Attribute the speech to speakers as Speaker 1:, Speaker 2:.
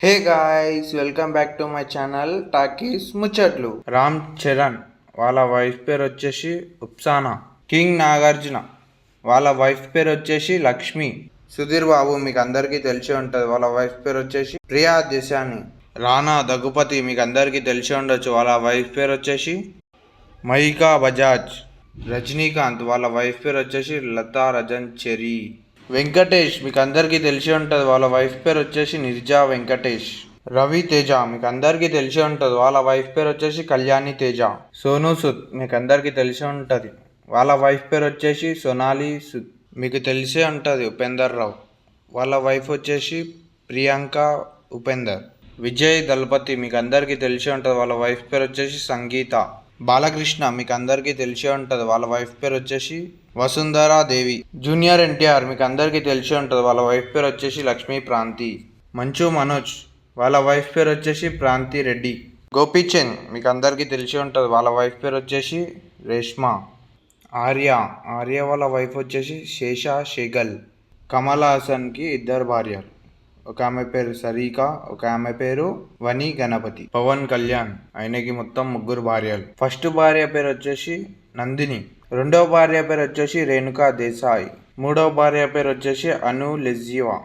Speaker 1: Hey guys, welcome back to my channel talkies ముచ్చట్లు. రామ్ చరణ్ వాళ్ళ wife పేరు వచ్చేసి ఉప్సానా. కింగ్ నాగార్జున వాళ్ళ వైఫ్ పేరు వచ్చేసి లక్ష్మి. సుధీర్ బాబు మీకు అందరికీ తెలిసి ఉంటుంది, వాళ్ళ వైఫ్ పేరు వచ్చేసి ప్రియా దేశాని. రానా దగ్గుపతి మీకు అందరికీ తెలిసి ఉండొచ్చు, వాళ్ళ వైఫ్ పేరు వచ్చేసి మహికా బజాజ్. రజనీకాంత్ వాళ్ళ వైఫ్ పేరు వచ్చేసి లతా రజన్ చెరి. వెంకటేష్ మీకు అందరికీ తెలిసి ఉంటుంది, వాళ్ళ వైఫ్ పేరు వచ్చేసి నిర్జా వెంకటేష్. రవి తేజ మీకు అందరికీ తెలిసి ఉంటుంది, వాళ్ళ వైఫ్ పేరు వచ్చేసి కళ్యాణి తేజ. సోనూ సూద్ మీకు అందరికీ తెలిసి ఉంటుంది, వాళ్ళ వైఫ్ పేరు వచ్చేసి సోనాలి సూద్. మీకు తెలిసే ఉంటుంది ఉపేందర్ రావు, వాళ్ళ వైఫ్ వచ్చేసి ప్రియాంక ఉపేందర్. విజయ్ దళపతి మీకు అందరికీ తెలిసి ఉంటుంది, వాళ్ళ వైఫ్ పేరు వచ్చేసి సంగీత. బాలకృష్ణ మీకు అందరికీ తెలిసి ఉంటుంది, వాళ్ళ వైఫ్ పేరు వచ్చేసి వసుంధరా దేవి. జూనియర్ ఎన్టీఆర్ మీకు అందరికీ తెలిసి ఉంటుంది, వాళ్ళ వైఫ్ పేరు వచ్చేసి లక్ష్మీ ప్రాంతి. మంచు మనోజ్ వాళ్ళ వైఫ్ పేరు వచ్చేసి ప్రాంతి రెడ్డి. గోపీచంద్ మీకు అందరికీ తెలిసి ఉంటుంది, వాళ్ళ వైఫ్ పేరు వచ్చేసి రేష్మా. ఆర్య వాళ్ళ వైఫ్ వచ్చేసి శేషా షేగల్. కమల్ హాసన్కి ఇద్దరు భార్యలు, ఒక ఆమె పేరు సరీక, ఒక ఆమె పేరు వని గణపతి. పవన్ కళ్యాణ్ ఆయనకి మొత్తం ముగ్గురు భార్యలు. ఫస్ట్ భార్య పేరు వచ్చేసి నందిని, రెండవ భార్య పేరు వచ్చేసి రేణుకా దేశాయ్, మూడవ భార్య పేరు వచ్చేసి అను లెజ్జివా.